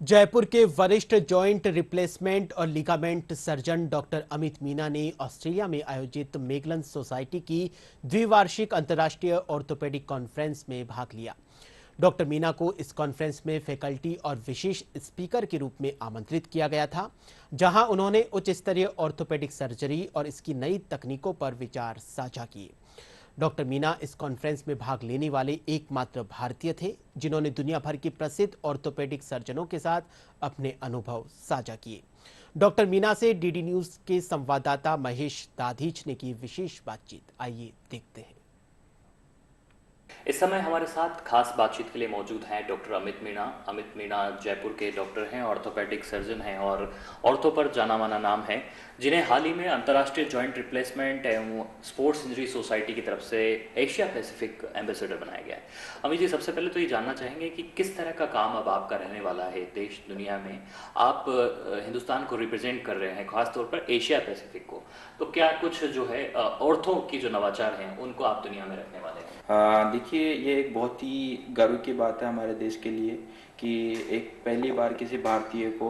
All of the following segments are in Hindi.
जयपुर के वरिष्ठ जॉइंट रिप्लेसमेंट और ligament surgeon doctor Amit Meena ने ऑस्ट्रेलिया में आयोजित मेगलन सोसाइटी की द्विवार्षिक अंतर्राष्ट्रीय ऑर्थोपेडिक कॉन्फ्रेंस में भाग लिया। डॉक्टर मीना को इस कॉन्फ्रेंस में फैकल्टी और विशेष स्पीकर के रूप में आमंत्रित किया गया था, जहां उन्होंने उच्च स्तरीय ऑर्थोपेडिक सर्जरी और इसकी नई तकनीकों पर विचार साझा किए। डॉक्टर मीना इस कॉन्फ्रेंस में भाग लेने वाले एकमात्र भारतीय थे, जिन्होंने दुनिया भर के प्रसिद्ध ऑर्थोपेडिक सर्जनों के साथ अपने अनुभव साझा किए। डॉक्टर मीना से डीडी न्यूज के संवाददाता महेश दाधीच ने की विशेष बातचीत। आइए देखते हैं। इस समय हमारे साथ खास बातचीत के लिए मौजूद हैं डॉक्टर अमित मीना। अमित मीना जयपुर के डॉक्टर हैं, ऑर्थोपेडिक सर्जन हैं और ऑर्थो पर जाना माना नाम है, जिन्हें हाल ही में अंतर्राष्ट्रीय जॉइंट रिप्लेसमेंट एवं स्पोर्ट्स इंजरी सोसाइटी की तरफ से एशिया पैसिफिक एम्बेसडर बनाया गया है। अमित जी, सबसे पहले तो ये जानना चाहेंगे कि किस तरह का काम अब आपका रहने वाला है देश दुनिया में। आप हिंदुस्तान को रिप्रेजेंट कर रहे हैं, खासतौर पर एशिया पैसिफिक को, तो क्या कुछ जो है ऑर्थो की जो नवाचार हैं उनको आप दुनिया में रखने वाले हैं? देखिए, ये एक बहुत ही गर्व की बात है हमारे देश के लिए कि एक पहली बार किसी भारतीय को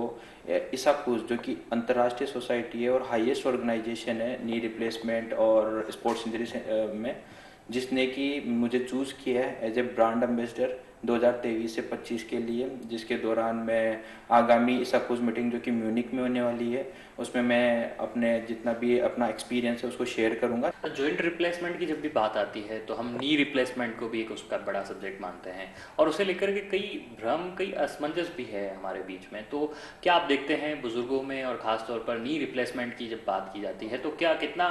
इसाकुस, जो कि अंतर्राष्ट्रीय सोसाइटी है और हाईएस्ट ऑर्गेनाइजेशन है नी रिप्लेसमेंट और स्पोर्ट्स इंजरी में, जिसने कि मुझे चूज़ किया है एज ए ब्रांड एम्बेसडर 2023 से 25 के लिए, जिसके दौरान मैं आगामी इसाकुस मीटिंग जो कि म्यूनिक में होने वाली है, उसमें मैं अपने जितना भी अपना एक्सपीरियंस है उसको शेयर करूंगा। जॉइंट रिप्लेसमेंट की जब भी बात आती है तो हम नी रिप्लेसमेंट को भी एक उसका बड़ा सब्जेक्ट मानते हैं और उसे लेकर के कई भ्रम, कई असमंजस भी है हमारे बीच में। तो क्या आप देखते हैं बुजुर्गों में और ख़ास तौर पर नी रिप्लेसमेंट की जब बात की जाती है तो क्या कितना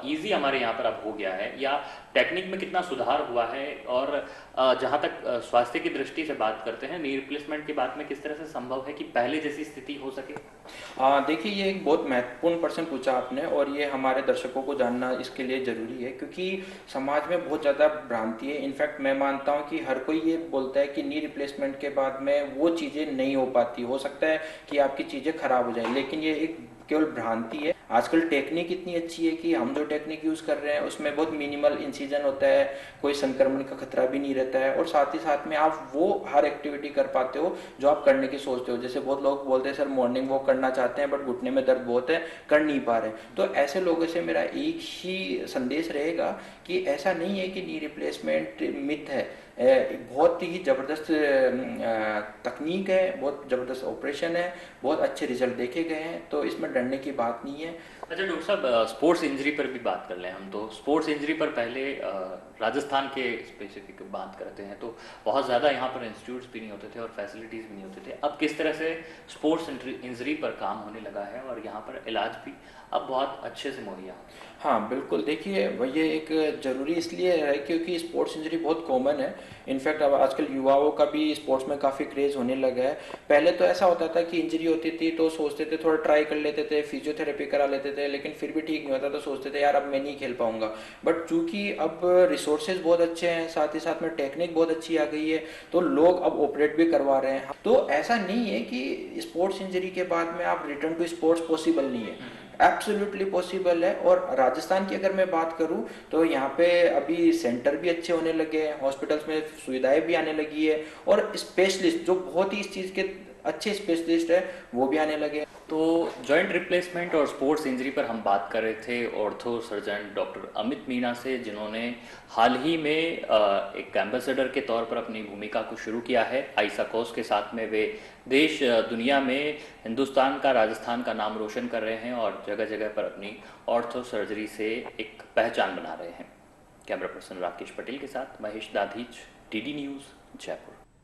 ईजी हमारे यहाँ पर अब हो गया है, या टेक्निक में कितना सुधार हुआ है? और जहाँ तक स्वास्थ्य की दृष्टि से बात करते हैं, नी रिप्लेसमेंट की बात में किस तरह से संभव है कि पहले जैसी स्थिति हो सके? देखिए, ये एक बहुत महत्वपूर्ण प्रश्न पूछा आपने और ये हमारे दर्शकों को जानना इसके लिए ज़रूरी है, क्योंकि समाज में बहुत ज़्यादा भ्रांति है। इनफैक्ट मैं मानता हूँ कि हर कोई ये बोलता है कि नी रिप्लेसमेंट के बाद में वो चीज़ें नहीं हो पाती, हो सकता है कि आपकी चीज़ें खराब हो जाए, लेकिन ये एक केवल भ्रांति है। आजकल टेक्निक इतनी अच्छी है कि हम जो टेक्निक यूज़ कर रहे हैं उसमें बहुत मिनिमल इंसिजन होता है, कोई संक्रमण का खतरा भी नहीं रहता है और साथ ही साथ में आप वो हर एक्टिविटी कर पाते हो जो आप करने की सोचते हो। जैसे बहुत लोग बोलते हैं सर मॉर्निंग वॉक करना चाहते हैं बट घुटने में दर्द बहुत है, कर नहीं पा रहे। तो ऐसे लोगों से मेरा एक ही संदेश रहेगा कि ऐसा नहीं है कि नी रिप्लेसमेंट मिथ है। बहुत ही ज़बरदस्त तकनीक है, बहुत ज़बरदस्त ऑपरेशन है, बहुत अच्छे रिजल्ट देखे गए हैं, तो इसमें डरने की बात नहीं है। अच्छा डॉक्टर साहब, स्पोर्ट्स इंजरी पर भी बात कर लें हम तो। स्पोर्ट्स इंजरी पर पहले राजस्थान के स्पेसिफिक बात करते हैं तो बहुत ज़्यादा यहाँ पर इंस्टीट्यूट्स भी नहीं होते थे और फैसिलिटीज़ भी नहीं होते थे। अब किस तरह से स्पोर्ट्स इंजरी पर काम होने लगा है और यहाँ पर इलाज भी अब बहुत अच्छे से मुहैया। हाँ बिल्कुल, देखिए ये एक ज़रूरी इसलिए है क्योंकि स्पोर्ट्स इंजरी बहुत कॉमन है। इनफैक्ट अब आजकल युवाओं का भी स्पोर्ट्स में काफ़ी क्रेज़ होने लगा है। पहले तो ऐसा होता था कि इंजरी होती थी तो सोचते थे थोड़ा ट्राई कर लेते थे, फिजियोथेरेपी करा लेते थे, लेकिन फिर भी ठीक नहीं होता तो सोचते थे यार अब मैं नहीं खेल पाऊंगा। बट चूंकि अब रिसोर्सेज बहुत अच्छे हैं, साथ ही साथ में टेक्निक बहुत अच्छी आ गई है, तो लोग अब ऑपरेट भी करवा रहे हैं। तो ऐसा नहीं है कि स्पोर्ट्स इंजरी के बाद में आप रिटर्न टू स्पोर्ट्स पॉसिबल नहीं है, एब्सोल्युटली पॉसिबल है। और राजस्थान की अगर मैं बात करूं तो यहाँ पे अभी सेंटर भी अच्छे होने लगे हैं, हॉस्पिटल्स में सुविधाएं भी आने लगी है और स्पेशलिस्ट जो बहुत ही इस चीज़ के अच्छे स्पेशलिस्ट है वो भी आने लगे। तो जॉइंट रिप्लेसमेंट और स्पोर्ट्स इंजरी पर हम बात कर रहे थे ortho surgeon doctor Amit Meena से, जिन्होंने हाल ही में एक एम्बेसडर के तौर पर अपनी भूमिका को शुरू किया है आइसाकोस के साथ में। वे देश दुनिया में हिंदुस्तान का, राजस्थान का नाम रोशन कर रहे हैं और जगह जगह पर अपनी ऑर्थो सर्जरी से एक पहचान बना रहे हैं। कैमरा पर्सन राकेश पटेल के साथ महेश दाधीच, डीडी न्यूज़, जयपुर।